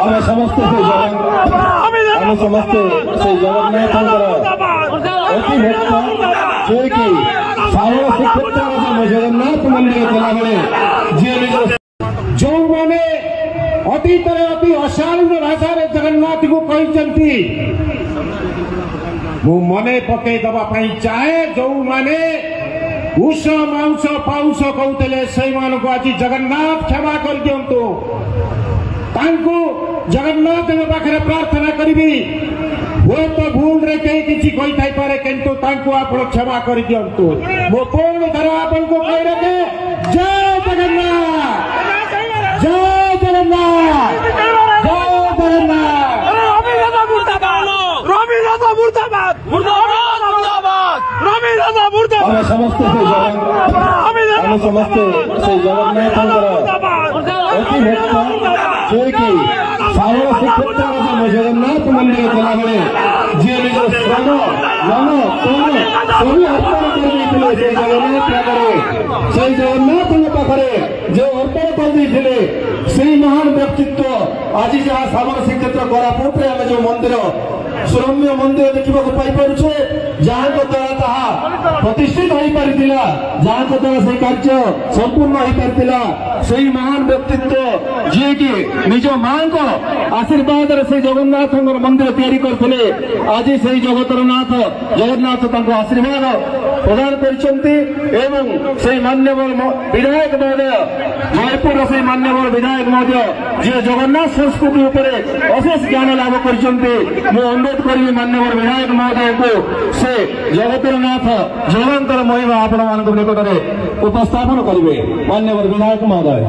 ଆମେ ସମସ୍ତେ ଆମେ ସମସ୍ତେ ସେ ଜଗନ୍ନାଥଙ୍କର ଅତି ଭକ୍ତ ଯିଏକି ଶ୍ରାବଣ ଶ୍ରୀକ୍ଷେତ୍ରରେ ଜଗନ୍ନାଥ ମନ୍ଦିର ଗଲାବେଳେ ଯିଏ ନିଜର ଯେଉଁମାନେ ଅତୀତରେ ଅତି ଅଶାଳୀନ ଭାଷାରେ ଜଗନ୍ନାଥଙ୍କୁ କହିଛନ୍ତି ମୁଁ ମନେ ପକେଇ ଦେବା ପାଇଁ ଚାହେଁ ଯେଉଁମାନେ ଉଷ ମାଉଁସ ପାଉଁସ କହୁଥିଲେ ସେଇମାନଙ୍କୁ ଆଜି ଜଗନ୍ନାଥ କ୍ଷମା କରିଦିଅନ୍ତୁ। ତାଙ୍କୁ ଜଗନ୍ନାଥଙ୍କ ପାଖରେ ପ୍ରାର୍ଥନା କରିବି ହୁଏତ ଭୁଲରେ କେହି କିଛି କହିଥାଇପାରେ କିନ୍ତୁ ତାଙ୍କୁ ଆପଣ କ୍ଷମା କରିଦିଅନ୍ତୁ। ମୁଁ ପୁଣି ଥରେ ଆପଣଙ୍କୁ କହି ରଖେ ଜୟ ଜଗନ୍ନାଥ ଜୟ ଜଗନ୍ନାଥ ଜୟ ଜଗନ୍ନାଥ। ଆମେ ସମସ୍ତେ ସେ ଜଗନ୍ନାଥଙ୍କର ଅତି ଭକ୍ତ ଯିଏକି ଶ୍ରାବଣ ଶ୍ରୀକ୍ଷେତ୍ରରେ ଜଗନ୍ନାଥ ମନ୍ଦିର ଗଲାବେଳେ ଯିଏ ନିଜର ଶ୍ରମ ମନ ପ୍ରାଣ ସବୁ ଅର୍ପଣ କରିଦେଇଥିଲେ ସେ ଜଗନ୍ନାଥ ଆଗରେ ସେଇ ଜଗନ୍ନାଥଙ୍କ ପାଖରେ ଯେଉଁ ଅର୍ପଣ କରିଦେଇଥିଲେ ସେଇ ମହାନ ବ୍ୟକ୍ତିତ୍ୱ ଆଜି ଯାହା ଶ୍ରାବଣ ଶ୍ରୀକ୍ଷେତ୍ର କୋରାପୁଟରେ ଆମେ ଯେଉଁ ମନ୍ଦିର ସୁରମ୍ୟ ମନ୍ଦିର ଦେଖିବାକୁ ପାଇପାରୁଛେ ଯାହାଙ୍କ ଦ୍ୱାରା ତାହା ପ୍ରତିଷ୍ଠିତ ହୋଇପାରିଥିଲା ଯାହାଙ୍କ ଦ୍ୱାରା ସେହି କାର୍ଯ୍ୟ ସମ୍ପୂର୍ଣ୍ଣ ହୋଇପାରିଥିଲା ସେହି ମହାନ ବ୍ୟକ୍ତିତ୍ୱ ଯିଏକି ନିଜ ମାଙ୍କ ଆଶୀର୍ବାଦରେ ସେହି ଜଗନ୍ନାଥଙ୍କର ମନ୍ଦିର ତିଆରି କରିଥିଲେ ଆଜି ସେହି ଜଗତର ନାଥ ଜଗନ୍ନାଥ ତାଙ୍କୁ ଆଶୀର୍ବାଦ ପ୍ରଦାନ କରିଛନ୍ତି ଏବଂ ସେହି ମାନ୍ୟବର ବିଧାୟକ ମହୋଦୟ ଜୟପୁରର ସେହି ମାନ୍ୟବର ବିଧାୟକ ମହୋଦୟ ଯିଏ ଜଗନ୍ନାଥ ସଂସ୍କୃତି ଉପରେ ଅଶେଷ ଜ୍ଞାନ ଲାଭ କରିଛନ୍ତି ମୁଁ ଅନୁରୋଧ କରିବି ମାନ୍ୟବର ବିଧାୟକ ମହୋଦୟଙ୍କୁ ସେ ଜଗତର ନାଥ ଜଗନ୍ନାଥଙ୍କର ମହିମା ଆପଣମାନଙ୍କ ନିକଟରେ ଉପସ୍ଥାପନ କରିବେ। ମାନ୍ୟବର ବିଧାୟକ ମହୋଦୟ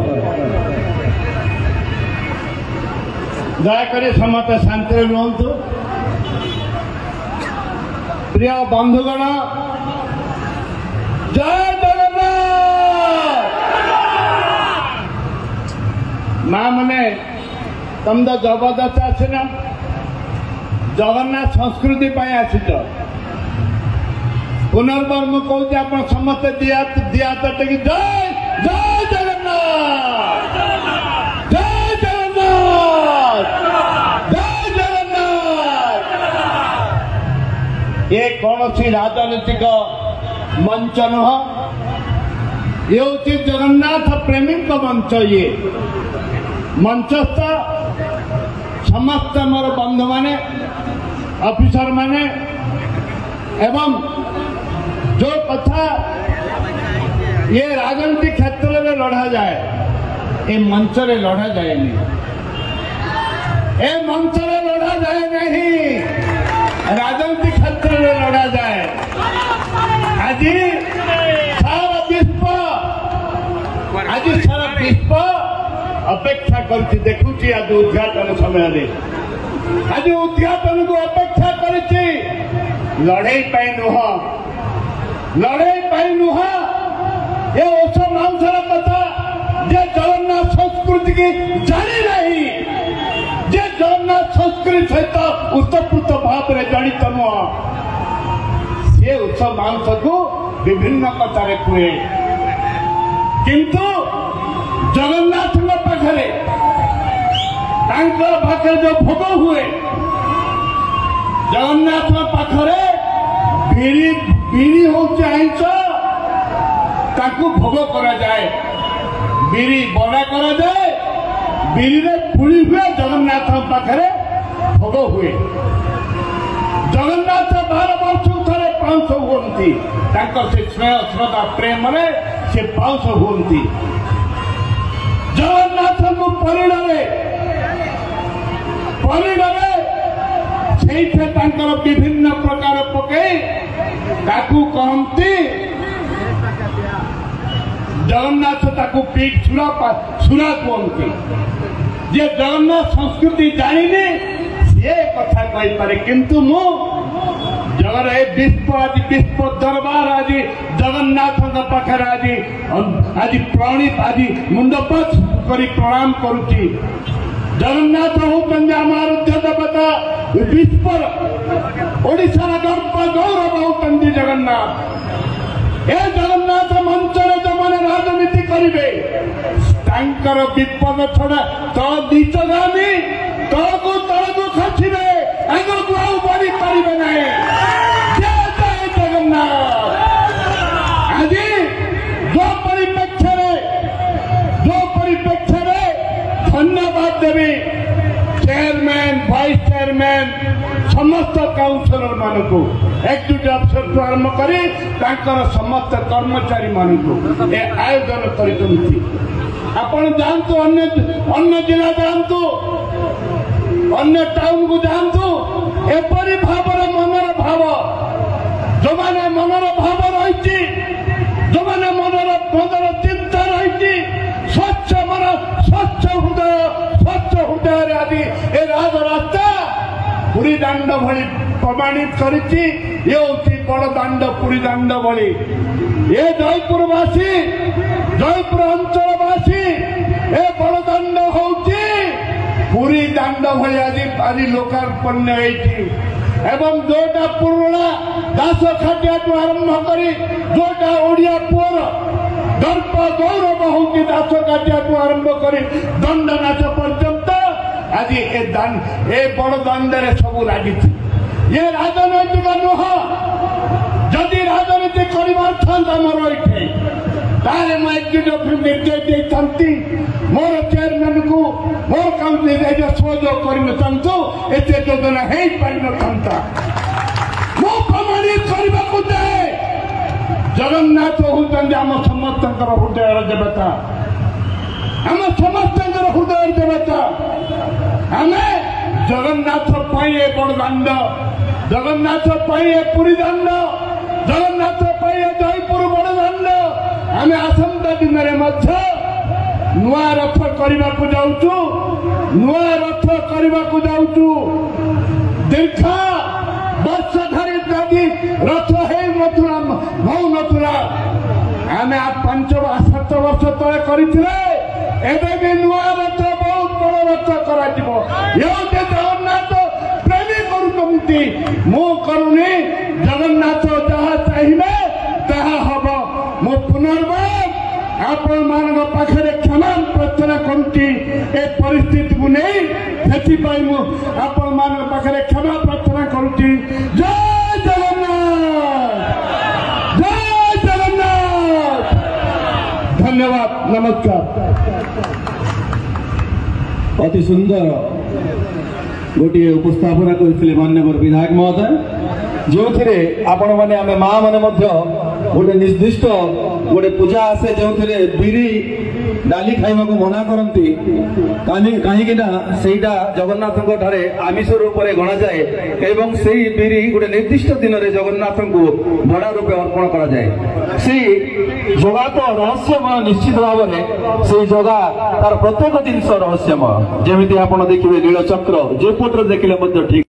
ଦୟାକରି ସମସ୍ତେ ଶାନ୍ତିରେ ରୁହନ୍ତୁ। ପ୍ରିୟ ବନ୍ଧୁଗଣ ଜୟ ଜଗନ୍ନାଥ। ମା ମାନେ ତମେ ତ ଜବରଦସ୍ତ ଆସିନ ଜଗନ୍ନାଥ ସଂସ୍କୃତି ପାଇଁ ଆସିଛ। ପୁନର୍ବାର ମୁଁ କହୁଛି ଆପଣ ସମସ୍ତେ ଦିଆ ହାତ ଟେକି ଜୟ ଜୟ ଜଗନ୍ନାଥ ଜୟ ଜଗନ୍ନାଥ ଜୟ ଜଗନ୍ନାଥ। ଏ କୌଣସି ରାଜନୈତିକ ମଞ୍ଚ ନୁହଁ ଇଏ ହେଉଛି ଜଗନ୍ନାଥ ପ୍ରେମୀଙ୍କ ମଞ୍ଚ। ଇଏ ମଞ୍ଚସ୍ଥ ସମସ୍ତ ମୋର ବନ୍ଧୁମାନେ ଅଫିସର ମାନେ ଏବଂ जो कथा ये राजनीतिक क्षेत्र में लड़ा जाए ये मंच रे लड़ा जाए नहीं ये मंच रे लड़ा जाए नहीं राजनीतिक क्षेत्र में लड़ा जाए। आज सारा विश्व अपेक्षा कर देखुची आज उद्घाटन समय आज उद्घाटन को अपेक्षा कर लड़ाई पाई नुह लड़ाई पाई नुह ये ओष मांसर कथा जे जगन्नाथ संस्कृति की जानी नहीं जे जगन्नाथ संस्कृति सहित उत्तप्रोत भाव में जड़ित नुह सी ओष मांस को विभिन्न कथार कहे किंतु जगन्नाथ पाखे पाखे जो भोग हुए जगन्नाथ पाखे बिरी हूँ आईच ताकू भोग करा जाए बिरी बड़ा करा जाए बिरी रे पुली हुए जगन्नाथ पाखे भोग हुए जगन्नाथ 12 वर्ष थे 500 हुंती से स्नेह श्रद्धा प्रेम से 500 हुंती जगन्नाथ को परिणामे विभिन्न प्रकार पकई ताकू कहती जगन्नाथ ताकू पीठ सुरा कहती जे जगन्नाथ संस्कृति जानी सी कथा कही पारे किंतु मु जगन ए विश्व आज विश्व दरबार आज जगन्नाथ पाखे आज प्रणीत आज मुंडपच कर प्रणाम करुच्ची जगन्नाथ होती आम आराध्य देवता विश्व ओडिशार गर्व गौरव होती जगन्नाथ ए जगन्नाथ मंचर जो मैंने राजनीति करेंगे विपद छड़ा तो नीचगामी ତଳକୁ ତଳକୁ ଖସିବେ, ଆଗକୁ ଆଉ ବଢି ପାରିବେ ନାହିଁ। ଜୟ ଜୟ ଜଗନ୍ନାଥ। ଆଜି ଯୋଉ ପରିପ୍ରେକ୍ଷରେ ଧନ୍ୟବାଦ ଦେବି ଚେୟାରମ୍ୟାନ, ଭାଇସ୍ ଚେୟାରମ୍ୟାନ, ସମସ୍ତ କାଉନ୍ସିଲର ମାନଙ୍କୁ, ଏକ୍ଜିକ୍ୟୁଟିଭ ଅଫିସରଠୁ ଆରମ୍ଭ କରି ତାଙ୍କର ସମସ୍ତ କର୍ମଚାରୀ ମାନଙ୍କୁ ଏ ଆୟୋଜନ କରିଛନ୍ତି। ଆପଣ ଯାଆନ୍ତୁ, ଅନ୍ୟ ଜିଲ୍ଲା ଯାଆନ୍ତୁ, ଅନ୍ୟ ଟାଉନକୁ ଯାଆନ୍ତୁ, ଏପରି ଭାବରେ ମନର ଭାବ, ଯୋଉମାନେ ମନର ଭାବ ରହିଛି, ଯୋଉମାନେ ମନର ଚିନ୍ତା ରହିଛି, ସ୍ୱଚ୍ଛ ମନ, ସ୍ୱଚ୍ଛ ହୃଦୟରେ ଆଜି ଏ ରାଜରାସ୍ତା ପୁରୀ ଦାଣ୍ଡ ଭଳି ପ୍ରମାଣିତ କରିଛି। ଇଏ ହଉଛି ବଡ ଦାଣ୍ଡ, ପୁରୀ ଦାଣ୍ଡ ଭଳି। ଏ ଜୟପୁରବାସୀ, ଜୟପୁର ଅଞ୍ଚଳବାସୀ, ଏ ବଡ ଦାଣ୍ଡ ହଉଛି ପୁରୀ ଦାଣ୍ଡ ଭଳି ଆଜି ଲୋକାର୍ପଣ୍ୟ ହେଇଛି। ଏବଂ ଯୋଉଟା ପୁରୁଣା ଦାସ ଖାଟିଆଠୁ ଆରମ୍ଭ କରି, ଯୋଉଟା ଓଡିଆ ପୁଅର ଦର୍ପ ଗୌରବ ହଉଛି ଦାସ କାଟିଆଠୁ ଆରମ୍ଭ କରି ଦଣ୍ଡ ନାଚ ପର୍ଯ୍ୟନ୍ତ ଆଜି ଏ ବଡ ଦାଣ୍ଡରେ ସବୁ ଲାଗିଛି। ଇଏ ରାଜନୈତିକ ନୁହଁ। ଯଦି ରାଜନୀତି କରିବାର ଥାନ୍ତା ମୋର ଏଇଠି, ତାହେଲେ ମୁଁ ଏକ୍ଜିକ୍ୟୁଟିଭ ନିର୍ଦ୍ଦେଶ ଦେଇଥାନ୍ତି, ମୋର ଚେୟାରମ୍ୟାନକୁ, ମୋର କାଉନ୍ସିଲ ସହଯୋଗ କରିନଥାନ୍ତୁ, ଏତେ ଯୋଜନା ହେଇପାରିନଥାନ୍ତା। ମୁଁ ପ୍ରମାଣିତ କରିବାକୁ ଚାହେଁ ଜଗନ୍ନାଥ ହଉଛନ୍ତି ଆମ ସମସ୍ତଙ୍କର ହୃଦୟର ଦେବତା, ଆମ ସମସ୍ତଙ୍କର ହୃଦୟର ଦେବତା। ଆମେ ଜଗନ୍ନାଥ ପାଇଁ ଏ ବଡ ଦାଣ୍ଡ, ଜଗନ୍ନାଥ ପାଇଁ ଏ ପୁରୀ ଦାଣ୍ଡ, ଜଗନ୍ନାଥ ପାଇଁ ଏ ଜୟପୁର ବଡ ଦାଣ୍ଡ। ଆମେ ଆସନ୍ତା ଦିନରେ ମଧ୍ୟ ନୂଆ ରଥ କରିବାକୁ ଯାଉଛୁ, ଦୀର୍ଘ ବର୍ଷ ଧରି ଯଦି ରଥ ହଉନଥିଲା, ଆମେ 5-7 ବର୍ଷ ତଳେ କରିଥିଲେ। ଏବେ ବି ନୂଆ ରଥ, ବହୁତ ବଡ ରଥ କରାଯିବ। ଜଗନ୍ନାଥ ପ୍ରେମୀ କରୁଛନ୍ତି, ମୁଁ କରୁନି। ଜଗନ୍ନାଥ ଯାହା ଚାହିଁବେ ତାହା ହବ। ମୁଁ ପୁନର୍ବାର ଆପଣମାନଙ୍କ ପାଖରେ କ୍ଷମା ପ୍ରାର୍ଥନା କରୁଛି ଏ ପରିସ୍ଥିତିକୁ ନେଇ। ସେଥିପାଇଁ ମୁଁ ଆପଣମାନଙ୍କ ପାଖରେ କ୍ଷମା ପ୍ରାର୍ଥନା କରୁଛି। ଜୟ ଜଗନ୍ନାଥ, ଜୟ ଜଗନ୍ନାଥ। ଧନ୍ୟବାଦ, ନମସ୍କାର। ଅତି ସୁନ୍ଦର ଗୋଟିଏ ଉପସ୍ଥାପନା କରିଥିଲେ ମାନ୍ୟବର ବିଧାୟକ ମହୋଦୟ, ଯେଉଁଥିରେ ଆପଣମାନେ, ଆମେ ମା ମାନେ ମଧ୍ୟ ଗୋଟେ ନିର୍ଦ୍ଦିଷ୍ଟ ଗୋଟେ ପୂଜା ଆସେ ଯେଉଁଥିରେ ବିରି ଡାଲି ଖାଇବାକୁ ମନା କରନ୍ତି, କାହିଁକି ନା ସେଇଟା ଜଗନ୍ନାଥଙ୍କ ଠାରେ ଆମିଷ ରୂପରେ ଗଣାଯାଏ ଏବଂ ସେଇ ବିରି ଗୋଟେ ନିର୍ଦ୍ଦିଷ୍ଟ ଦିନରେ ଜଗନ୍ନାଥଙ୍କୁ ଭଡ଼ା ରୂପେ ଅର୍ପଣ କରାଯାଏ। ସେଇ ଯୋଗା ତ ରହସ୍ୟମୟ, ନିଶ୍ଚିତ ଭାବରେ ସେଇ ଯୋଗା ତାର ପ୍ରତ୍ୟେକ ଜିନିଷ ରହସ୍ୟମୟ। ଯେମିତି ଆପଣ ଦେଖିବେ ନୀଳଚକ୍ର, ଯେ ପଟରେ ଦେଖିଲେ ମଧ୍ୟ ଠିକ।